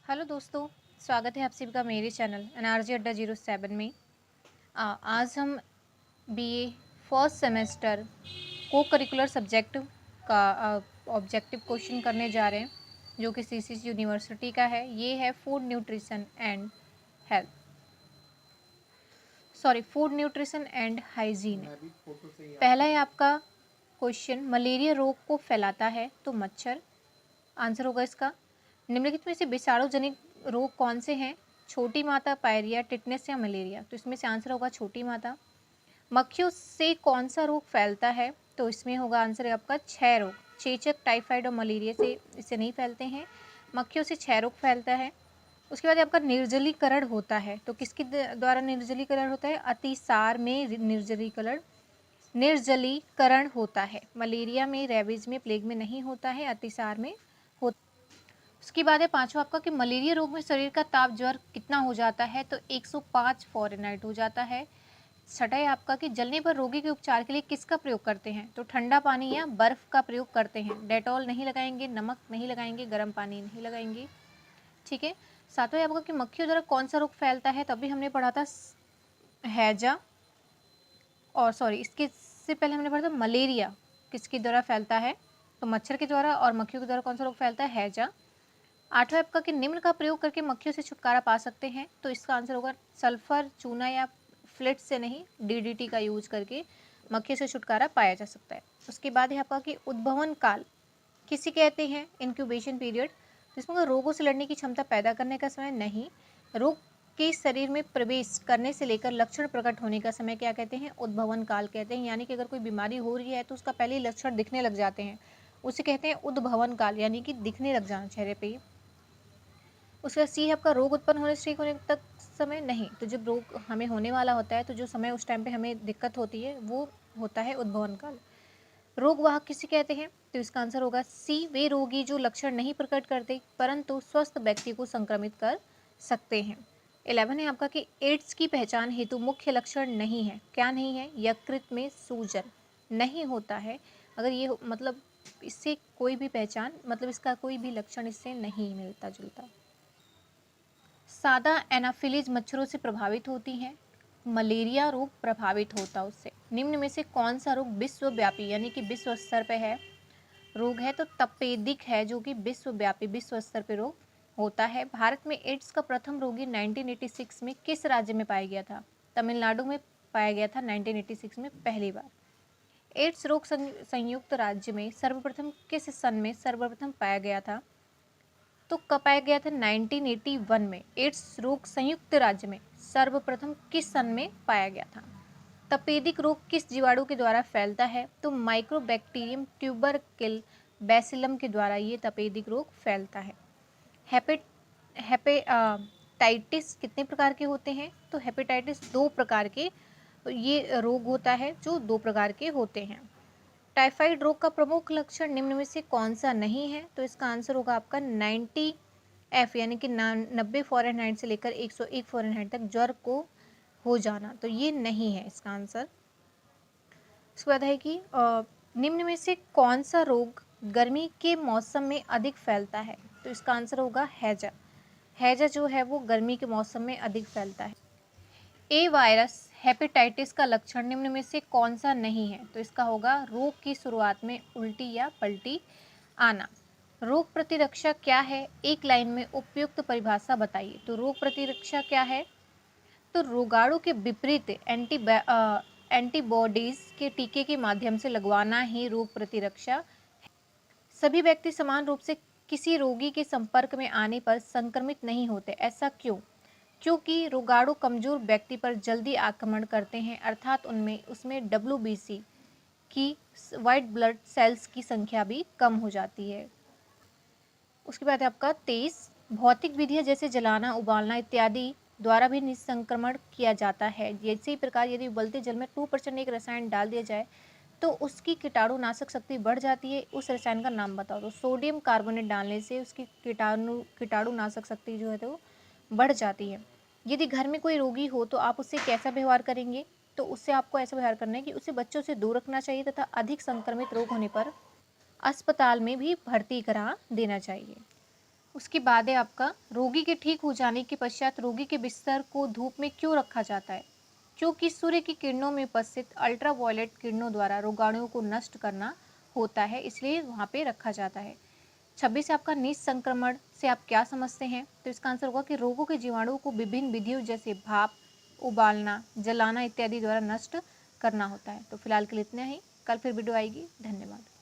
Hello दोस्तों, स्वागत है आप सभी का मेरे चैनल एनआरजी अड्डा 07 में। आज हम बीए फर्स्ट सेमेस्टर को करिकुलर सब्जेक्ट का ऑब्जेक्टिव क्वेश्चन करने जा रहे हैं, जो कि सीसीसी यूनिवर्सिटी का है। ये है food nutrition and health, food nutrition and hygiene. पहला है आपका क्वेश्चन, मलेरिया रोग को फैलाता है तो मच्छर। आंसर होगा इसका, निम्नलिखित में से विषाणु जनित रोग कौन से हैं? छोटी माता, पायरिया, टिटनेस या मलेरिया। तो इसमें से आंसर होगा छोटी माता। मक्खियों से कौन सा रोग फैलता है? तो इसमें होगा आंसर आपका क्षय रोग। चेचक, टाइफाइड और मलेरिया से इससे नहीं फैलते हैं, मक्खियों से क्षय रोग फैलता है। उसके बाद आपका निर्जलीकरण होता है, तो किसके द्वारा निर्जलीकरण होता है? अतिसार में निर्जलीकरण होता है। मलेरिया में, रेबीज में, प्लेग में नहीं होता है, अतिसार में होता है। उसके बाद है पांचवा आपका कि मलेरिया रोग में शरीर का ताप ज्वर कितना हो जाता है? तो 105 फ़ारेनहाइट हो जाता है। छठा है आपका कि जलने पर रोगी के उपचार के लिए किसका प्रयोग करते हैं? तो ठंडा पानी या बर्फ का प्रयोग करते हैं। डेटॉल नहीं लगाएंगे, नमक नहीं लगाएंगे, गर्म पानी नहीं लगाएंगे। ठीक है। सातवां है आपका कि मक्खियों द्वारा कौन सा रोग फैलता है? तभी हमने पढ़ा था हैजा, और इसके से पहले हमने पढ़ा था मलेरिया किसके द्वारा फैलता है? तो मच्छर के द्वारा। और मक्खियों के द्वारा कौन सा रोग फैलता है? हैजा। आठवां आपका कि निम्न का प्रयोग करके मक्खियों से छुटकारा पा सकते हैं। तो इसका आंसर होगा सल्फर, चूना या फ्लिट से नहीं, डीडीटी का यूज करके मक्खियों से छुटकारा पाया जा सकता है। उसके बाद है आपका कि उद्भवन काल किसे कहते हैं? Incubation period. जिसमें रोगों से लड़ने की क्षमता पैदा करने का समय नहीं, रोग के शरीर में प्रवेश करने से लेकर लक्षण प्रकट होने का समय क्या कहते हैं? उद्भवन काल कहते हैं। यानी कि अगर कोई बीमारी हो रही है तो उसका पहले ही लक्षण दिखने लग जाते हैं, उसे कहते हैं उद्भवन काल, यानी कि दिखने लग जाना चेहरे पे। उसका सी है आपका रोग उत्पन्न होने से ठीक होने तक समय नहीं। तो जब रोग हमें होने वाला होता है तो जो समय उस टाइम पे हमें दिक्कत होती है वो होता है उद्भवन काल। रोग वाहक किसे कहते हैं? तो इसका आंसर होगा सी, वे रोगी जो लक्षण नहीं प्रकट करते परंतु स्वस्थ व्यक्ति को संक्रमित कर सकते हैं। 11 है आपका कि एड्स की पहचान हेतु मुख्य लक्षण नहीं है। क्या नहीं है? यकृत में सूजन नहीं होता है। अगर ये मतलब इससे कोई भी पहचान, मतलब इसका कोई भी लक्षण इससे नहीं मिलता जुलता। सादा एनाफिलीज मच्छरों से प्रभावित होती हैं, मलेरिया रोग प्रभावित होता है उससे। निम्न में से कौन सा रोग विश्वव्यापी यानी कि विश्व स्तर पे है रोग है? तो तपेदिक है, जो कि विश्वव्यापी विश्व स्तर पे रोग होता है। भारत में एड्स का प्रथम रोगी 1986 में किस राज्य में पाया गया था? तमिलनाडु में पाया गया था 1986 में पहली बार। एड्स रोग संयुक्त राज्य में सर्वप्रथम किस सन में सर्वप्रथम पाया गया था? तो कब पाया गया था? 1981 में एड्स रोग संयुक्त राज्य में सर्वप्रथम किस सन में पाया गया था? तपेदिक रोग किस जीवाणु के द्वारा फैलता है? तो माइक्रोबैक्टीरियम ट्यूबरकिल बैसिलम के द्वारा ये तपेदिक रोग फैलता है। हेपेटाइटिस कितने प्रकार के होते हैं? तो हेपेटाइटिस 2 प्रकार के ये रोग होता है, जो 2 प्रकार के होते हैं। टाइफाइड रोग का प्रमुख लक्षण निम्न में से कौन सा नहीं है? तो इसका आंसर होगा आपका 90 एफ, यानी कि 90 फ़ारेनहाइट से लेकर 101 फ़ारेनहाइट तक ज्वर को हो जाना, तो ये नहीं है इसका आंसर। उसके बाद है कि निम्न में से कौन सा रोग गर्मी के मौसम में अधिक फैलता है? तो इसका आंसर होगा हैजा। हैजा जो है वो गर्मी के मौसम में अधिक फैलता है। ए वायरस हेपेटाइटिस का लक्षण निम्न में से कौन सा नहीं है? तो इसका होगा रोग की शुरुआत में उल्टी या पलटी आना। रोग प्रतिरक्षा क्या है? एक लाइन में उपयुक्त परिभाषा बताइए। तो रोग प्रतिरक्षा क्या है? तो रोगाणु के विपरीत एंटीबॉडीज के टीके के माध्यम से लगवाना ही रोग प्रतिरक्षा। सभी व्यक्ति समान रूप से किसी रोगी के संपर्क में आने पर संक्रमित नहीं होते। ऐसा क्यों? क्योंकि रोगाणु कमजोर व्यक्ति पर जल्दी आक्रमण करते हैं, अर्थात उसमें WBC की वाइट ब्लड सेल्स की संख्या भी कम हो जाती है। उसके बाद है आपका 23, भौतिक विधियां जैसे जलाना, उबालना इत्यादि द्वारा भी निसंक्रमण किया जाता है। इसी प्रकार यदि उबलते जल में 2% एक रसायन डाल दिया जाए तो उसकी कीटाणुनाशक शक्ति बढ़ जाती है। उस रसायन का नाम बताओ। तो सोडियम कार्बोनेट डालने से उसकी कीटाणुनाशक शक्ति जो है तो बढ़ जाती है। यदि घर में कोई रोगी हो तो आप उससे कैसा व्यवहार करेंगे? तो उससे आपको ऐसा व्यवहार करना है कि उसे बच्चों से दूर रखना चाहिए तथा अधिक संक्रमित रोग होने पर अस्पताल में भी भर्ती करा देना चाहिए। उसके बाद है आपका रोगी के ठीक हो जाने के पश्चात रोगी के बिस्तर को धूप में क्यों रखा जाता है? क्योंकि सूर्य की किरणों में उपस्थित अल्ट्रावायलेट किरणों द्वारा रोगाणुओं को नष्ट करना होता है, इसलिए वहाँ पे रखा जाता है। 26 है आपका निस्संक्रमण से आप क्या समझते हैं? तो इसका आंसर होगा कि रोगों के जीवाणुओं को विभिन्न विधियों जैसे भाप, उबालना, जलाना इत्यादि द्वारा नष्ट करना होता है। तो फिलहाल के लिए इतना ही। कल फिर वीडियो आएगी। धन्यवाद।